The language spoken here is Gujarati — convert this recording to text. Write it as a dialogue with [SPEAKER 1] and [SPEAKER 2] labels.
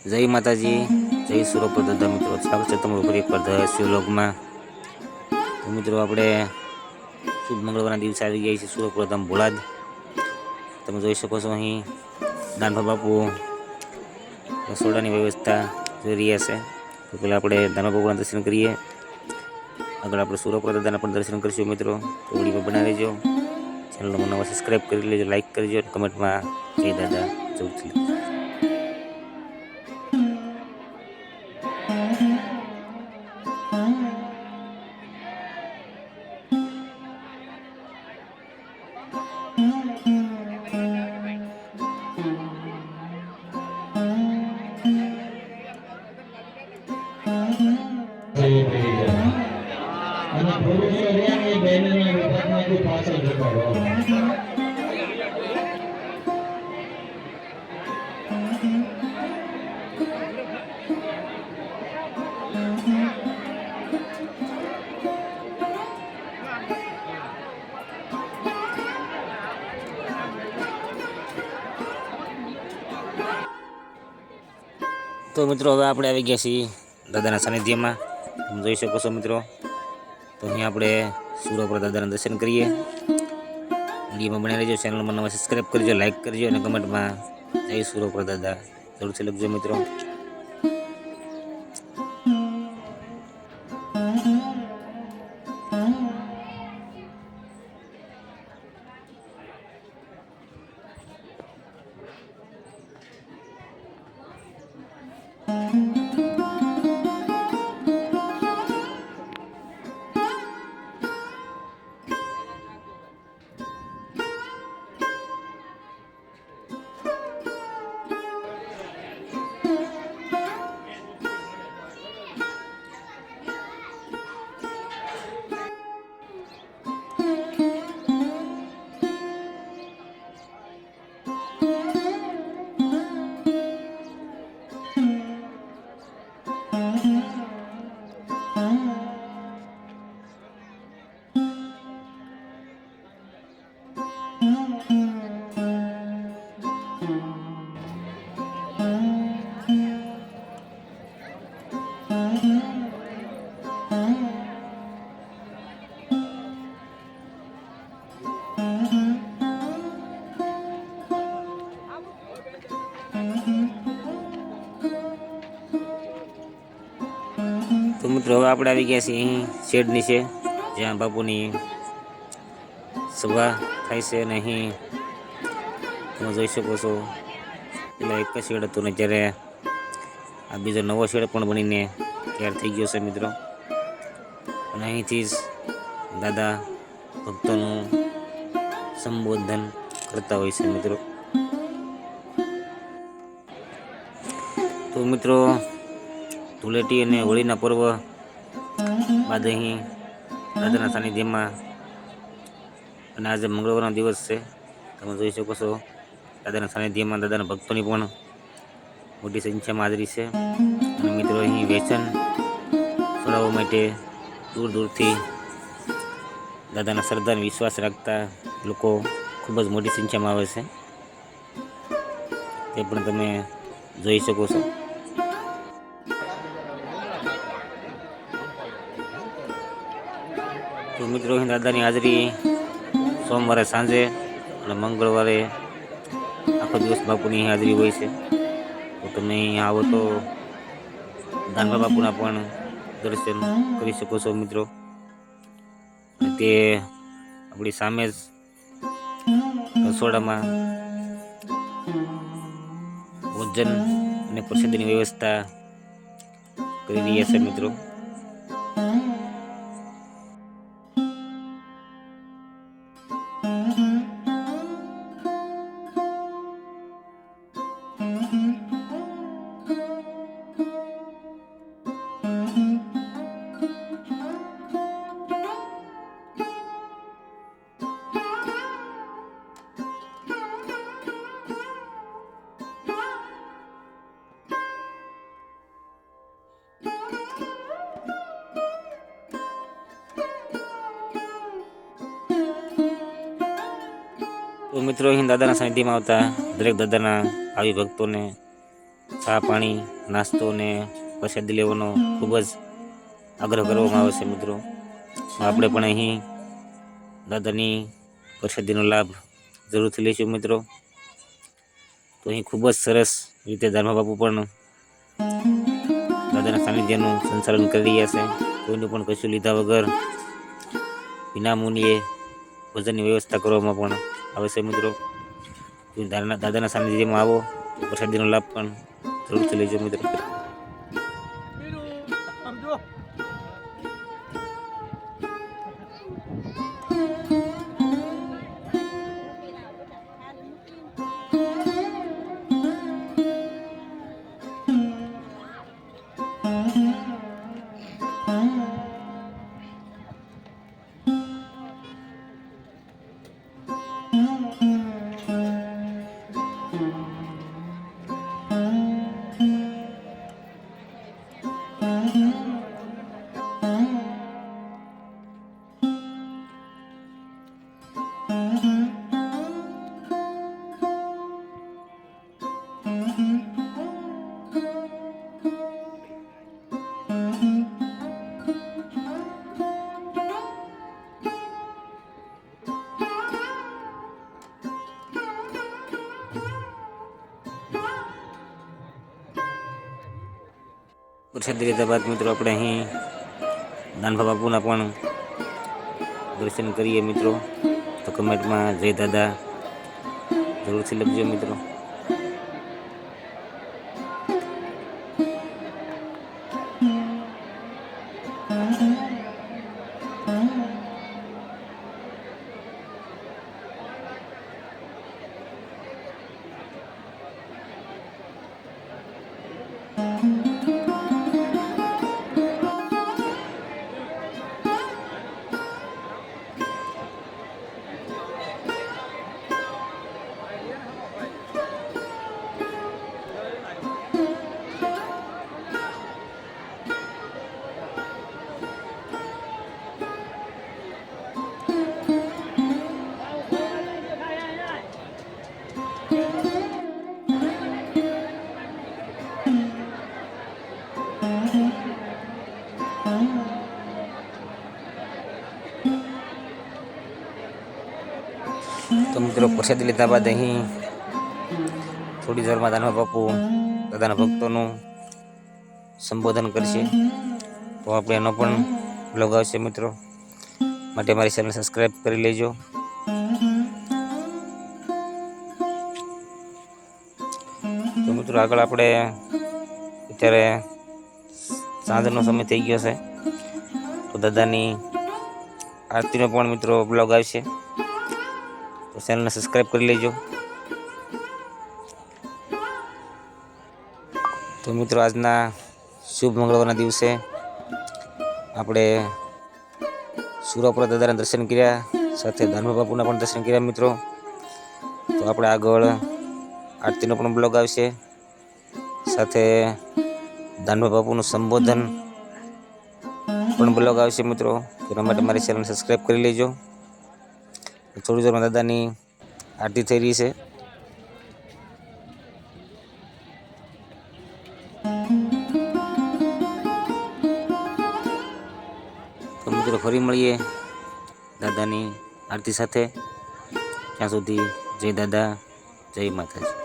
[SPEAKER 1] જય માતાજી, જય સુરપુર દાદા મિત્રો, સ્વાગત છે તમારું ફરી એકવાર શિવલોકમાં. તો મિત્રો આપણે શુભ મંગળવારના દિવસે આવી ગયા છીએ સુરપુર ધામ ભોળાદ. તમે જોઈ શકો છો અહીં દાનભા બાપુ રસોડાની વ્યવસ્થા જોઈ રહ્યા છે. તો પહેલાં આપણે દાનભા બાપુના દર્શન કરીએ, આગળ આપણે સુરપુર દાદાના પણ દર્શન કરીશું મિત્રો. તો વિડીયો બનાવી લેજો, ચેનલને નવા સબસ્ક્રાઈબ કરી લેજો, લાઈક કરજો, કમેન્ટમાં જય દાદા જરૂરથી. તો મિત્રો હવે આપણે આવી ગયા છીએ દાદાના સાનિધ્યમાં. તમે જોઈ શકો છો મિત્રો. તો અહીંયા આપણે સુરપુર દાદાના દર્શન કરીએ. વિડીયોમાં બનાવી લેજો, ચેનલમાં નવા સબસ્ક્રાઈબ કરજો, લાઈક કરજો અને કમેન્ટમાં જય સુરપુર દાદા જરૂરથી લખજો મિત્રો. તો મિત્રો હવે આપણે આવી ગયા છીએ અહીં શેડ નીચે, જ્યાં બાપુની સભા થાય છે. અને અહીં તમે જોઈ શકો છો પેલા એક જ શેડ હતો ને જ્યારે આ બીજો નવો શેડ પણ બનીને તૈયાર થઈ ગયો છે મિત્રો. અને અહીંથી જ દાદા ભક્તોનું સંબોધન કરતા હોય છે મિત્રો. તો મિત્રો ધૂળેટી અને હોળીના પર્વ બાદ અહીં દાદાના સાનિધ્યમાં, અને આજે મંગળવારનો દિવસ છે, તમે જોઈ શકો છો દાદાના સાનિધ્યમાં દાદાના ભક્તોની પણ મોટી સંખ્યામાં હાજરી છે. અને મિત્રો અહીં વ્યસન છોડાવવા માટે દૂર દૂરથી દાદાના શ્રદ્ધા અને વિશ્વાસ રાખતા લોકો ખૂબ જ મોટી સંખ્યામાં આવે છે, તે પણ તમે જોઈ શકો છો. તો મિત્રો અહીં દાદાની હાજરી સોમવારે સાંજે અને મંગળવારે આખો દિવસ બાપુની હાજરી હોય છે. તો તમે અહીંયા આવો તો દાનભા બાપુના પણ દર્શન કરી શકો છો મિત્રો. તે આપણી સામે જ રસોડામાં ભોજન અને પ્રસાદીની વ્યવસ્થા કરી રહ્યા છે મિત્રો. તો મિત્રો અહીં દાદાના સાનિધ્યમાં આવતા દરેક દાદાના આવી ભક્તોને ચા પાણી નાસ્તો ને પ્રસાદી લેવાનો ખૂબ જ આગ્રહ કરવામાં આવે છે મિત્રો. આપણે પણ અહીં દાદાની પ્રસાદીનો લાભ જરૂરથી લઈશું મિત્રો. તો અહીં ખૂબ જ સરસ રીતે ધર્મા બાપુ પણ દાદાના સાનિધ્યનું સંચાલન કરી રહ્યા છે. કોઈનું પણ કશું લીધા વગર વિનામૂલ્યે ભોજનની વ્યવસ્થા કરવામાં પણ આવે છે મિત્રો. દાદાના સાનિધ્યમાં આવો તો પ્રસાદીનો લાભ પણ જરૂરથી લેજો મિત્રો. પ્રસાદ લીધા બાદ મિત્રો આપણે અહીં દાનભા બાપુના પણ દર્શન કરીએ મિત્રો. તો કમેન્ટમાં જય દાદા જરૂરથી લખજો મિત્રો. તો મિત્રો પ્રસાદ લીધા બાદ અહીં થોડી વારમાં દાનભા બાપુ દાદાના ભક્તોનું સંબોધન કરશે. તો આપણે એનો પણ બ્લોગ આવશે મિત્રો. માટે મારી ચેનલ સબસ્ક્રાઈબ કરી લેજો. તો મિત્રો આગળ આપણે અત્યારે સાંજનો સમય થઈ ગયો છે. તો દાદાની આરતીનો પણ મિત્રો બ્લોગ આવશે. તો ચેનલને સબસ્ક્રાઈબ કરી લેજો. તો મિત્રો આજના શુભ મંગળવારના દિવસે આપણે સુરાપુરા દાદાના દર્શન કર્યા, સાથે દાનભા બાપુના પણ દર્શન કર્યા મિત્રો. તો આપણે આગળ આરતીનો પણ બ્લોગ આવશે, સાથે દાનભા બાપુનું સંબોધન પણ બ્લોગ આવશે મિત્રો. તેના માટે મારી ચેનલ સબસ્ક્રાઈબ કરી લેજો. થોડી વારમાં દાદાની આરતી થઈ રહી છે. તો મિત્રો ફરી મળીએ દાદાની આરતી સાથે. ત્યાં સુધી જય દાદા, જય માતાજી.